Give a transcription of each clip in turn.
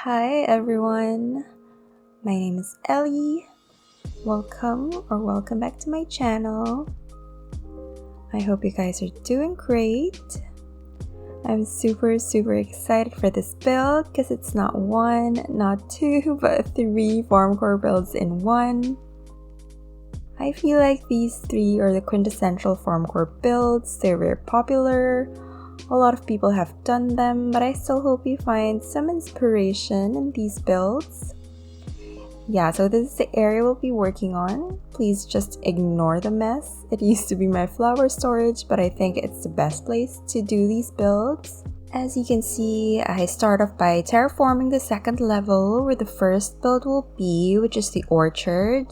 Hi everyone, my name is Ellie. Welcome back to my channel. I hope you guys are doing great. I'm super excited for this build because it's not one, not two, but three Farmcore builds in one. I feel like these three are the quintessential Farmcore builds. They're very popular. A lot of people have done them, but I still hope you find some inspiration in these builds. Yeah, so this is the area we'll be working on. Please just ignore the mess. It used to be my flower storage, but I think it's the best place to do these builds. As you can see, I start off by terraforming the second level where the first build will be, which is the orchard.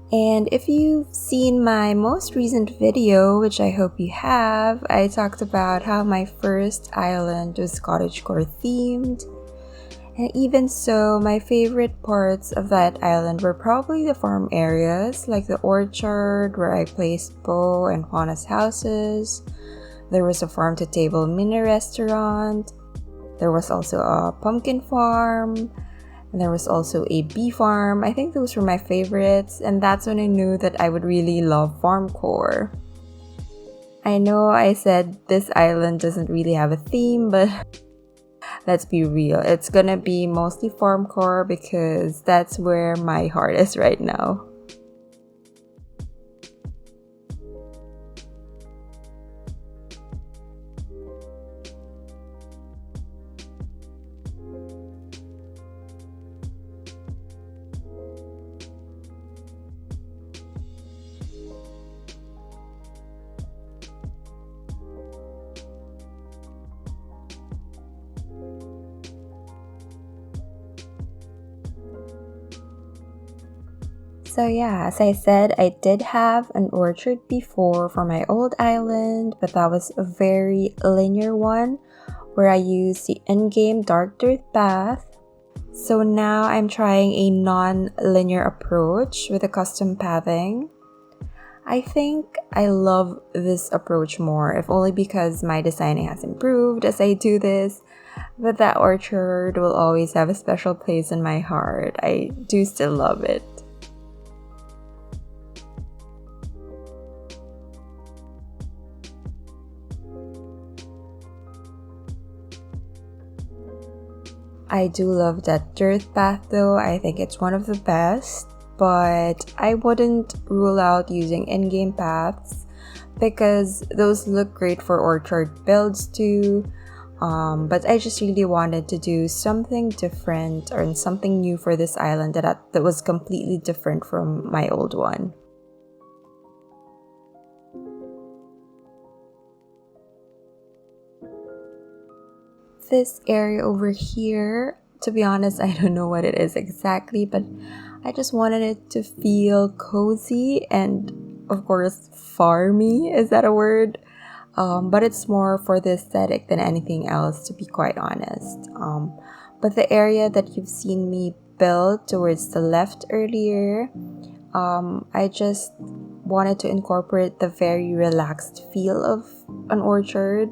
And if you've seen my most recent video, which I hope you have, I talked about how my first island was cottagecore themed. And even so, my favorite parts of that island were probably the farm areas, like the orchard where I placed Bo and Juana's houses. There was a farm-to-table mini restaurant. There was also a pumpkin farm. And there was also a bee farm. I think those were my favorites, and that's when I knew that I would really love Farmcore. I know I said this island doesn't really have a theme, but let's be real. It's gonna be mostly Farmcore because that's where my heart is right now. So yeah, as I said, I did have an orchard before for my old island, but that was a very linear one where I used the in-game dark dirt path. So now I'm trying a non-linear approach with a custom pathing. I think I love this approach more, if only because my designing has improved as I do this, but that orchard will always have a special place in my heart. I do still love it. I do love that dirt path though. I think it's one of the best, but I wouldn't rule out using in-game paths because those look great for orchard builds too. But I just really wanted to do something different or something new for this island that was completely different from my old one. This area over here, to be honest, I don't know what it is exactly, but I just wanted it to feel cozy and of course farmy. Is that a word? But it's more for the aesthetic than anything else, to be quite honest. But the area that you've seen me build towards the left earlier, I just wanted to incorporate the very relaxed feel of an orchard.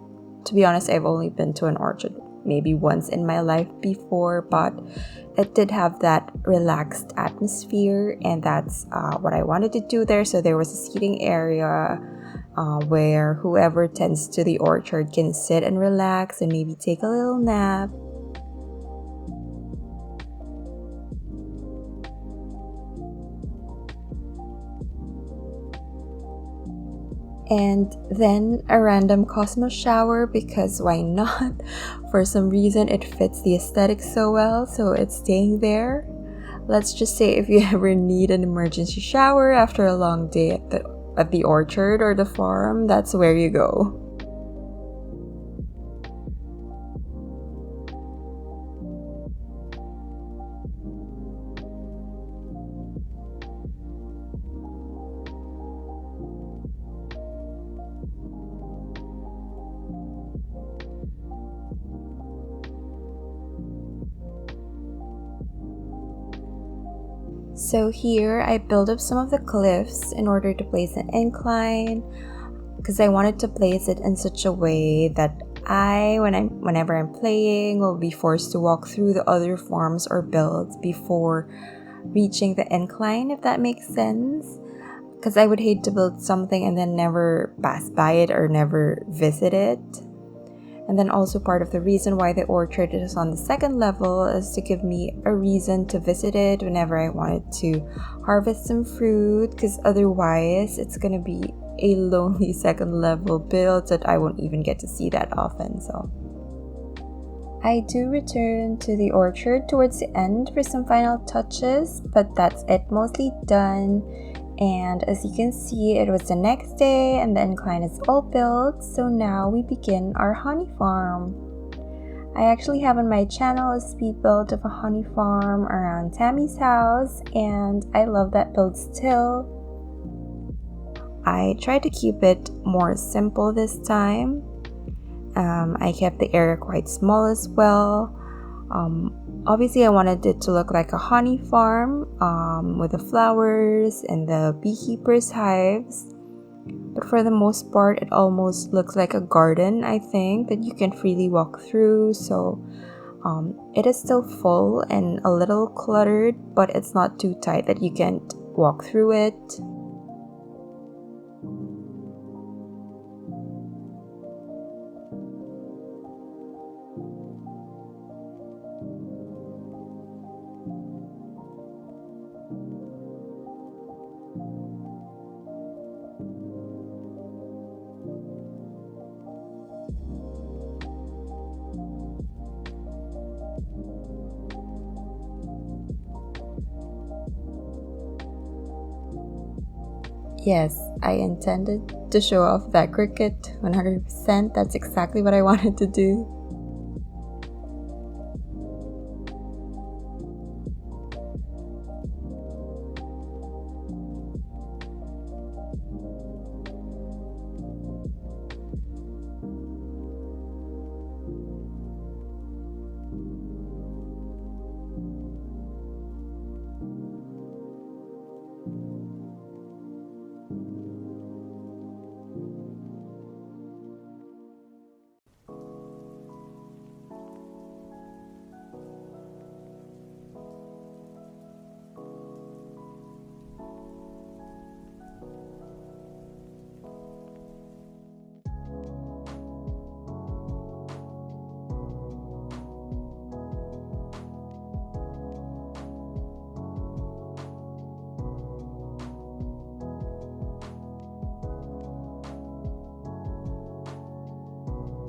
To be honest, I've only been to an orchard maybe once in my life before, but it did have that relaxed atmosphere, and that's what I wanted to do there. So there was a seating area where whoever tends to the orchard can sit and relax and maybe take a little nap. And then a random Cosmos shower, because why not? For some reason it fits the aesthetic so well, so it's staying there. Let's just say if you ever need an emergency shower after a long day at the orchard or the farm, that's where you go. So here I built up some of the cliffs in order to place an incline. because I wanted to place it in such a way that whenever I'm playing, will be forced to walk through the other farms or builds before reaching the incline, if that makes sense. Because I would hate to build something and then never pass by it or never visit it. And then also part of the reason why the orchard is on the second level is to give me a reason to visit it whenever I wanted to harvest some fruit, because otherwise it's gonna be a lonely second level build that I won't even get to see that often. So I do return to the orchard towards the end for some final touches, but that's it, mostly done. And as you can see, it was the next day and the incline is all built, so now we begin our honey farm. I actually have on my channel a speed build of a honey farm around Tammy's house, and I love that build still. I tried to keep it more simple this time. I kept the area quite small as well. Obviously I wanted it to look like a honey farm with the flowers and the beekeepers' hives, but for the most part it almost looks like a garden, I think, that you can freely walk through. So it is still full and a little cluttered, but it's not too tight that you can't walk through it. Yes, I intended to show off that cricket 100%. That's exactly what I wanted to do.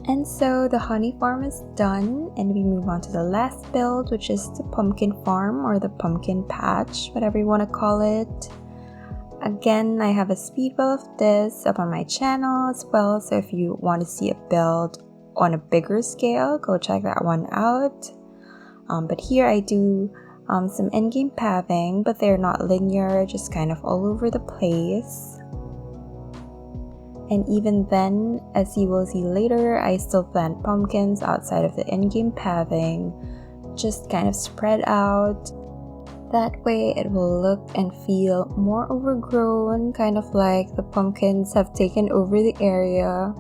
And so the honey farm is done, and we move on to the last build, which is the pumpkin farm or the pumpkin patch, whatever you want to call it. Again, I have a speed build of this up on my channel as well, so if you want to see a build on a bigger scale, go check that one out. But here I do some in-game pathing, but they're not linear, just kind of all over the place. And even then, as you will see later, I still plant pumpkins outside of the in-game pathing, just kind of spread out. That way it will look and feel more overgrown, kind of like the pumpkins have taken over the area.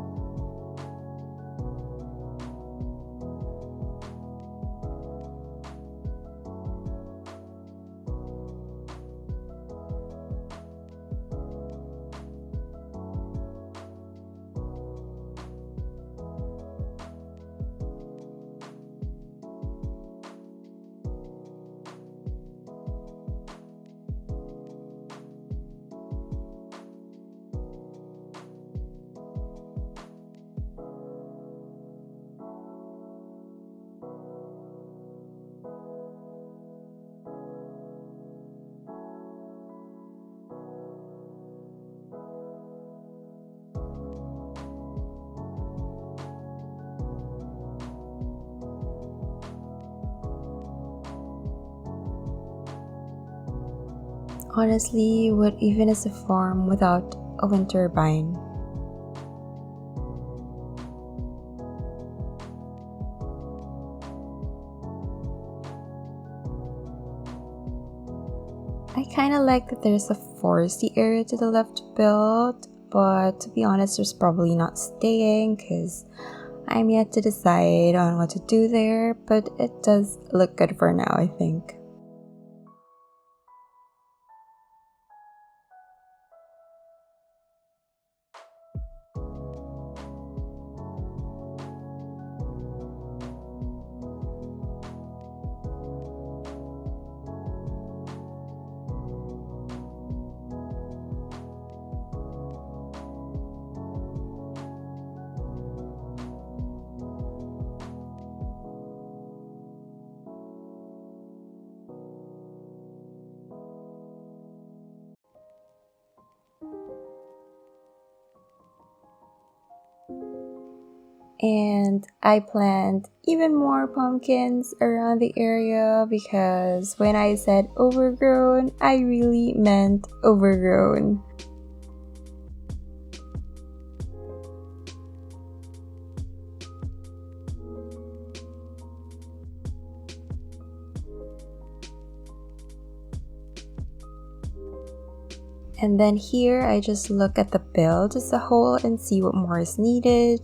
Honestly, what even is a farm without a wind turbine? I kind of like that there's a foresty area to the left build. but to be honest, there's probably not staying because I'm yet to decide on what to do there, but it does look good for now, I think. And I planted even more pumpkins around the area because when I said overgrown, I really meant overgrown. And then here I just look at the build as a whole and see what more is needed.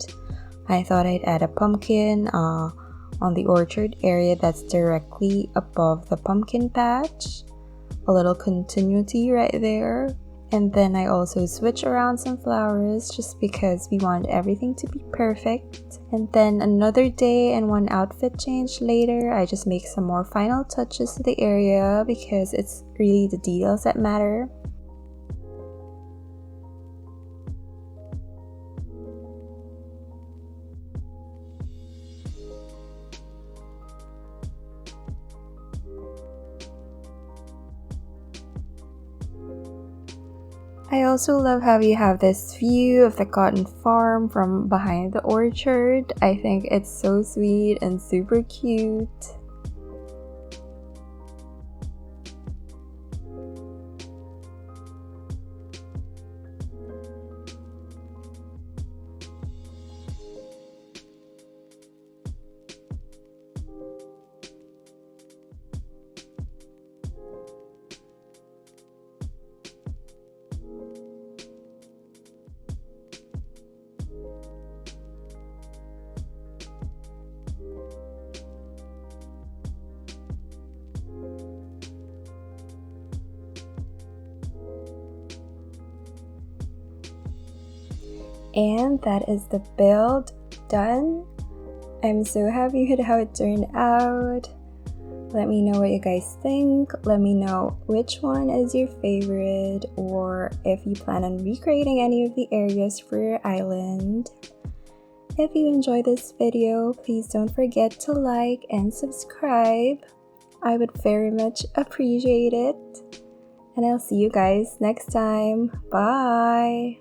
I thought I'd add a pumpkin on the orchard area that's directly above the pumpkin patch. A little continuity right there. And then I also switch around some flowers just because we want everything to be perfect. And then another day and one outfit change later, I just make some more final touches to the area because it's really the details that matter. I also love how you have this view of the cotton farm from behind the orchard. I think it's so sweet and super cute. And that is the build done. I'm so happy with how it turned out. Let me know what you guys think. Let me know which one is your favorite or if you plan on recreating any of the areas for your island. If you enjoyed this video, please don't forget to like and subscribe. I would very much appreciate it. And I'll see you guys next time. Bye!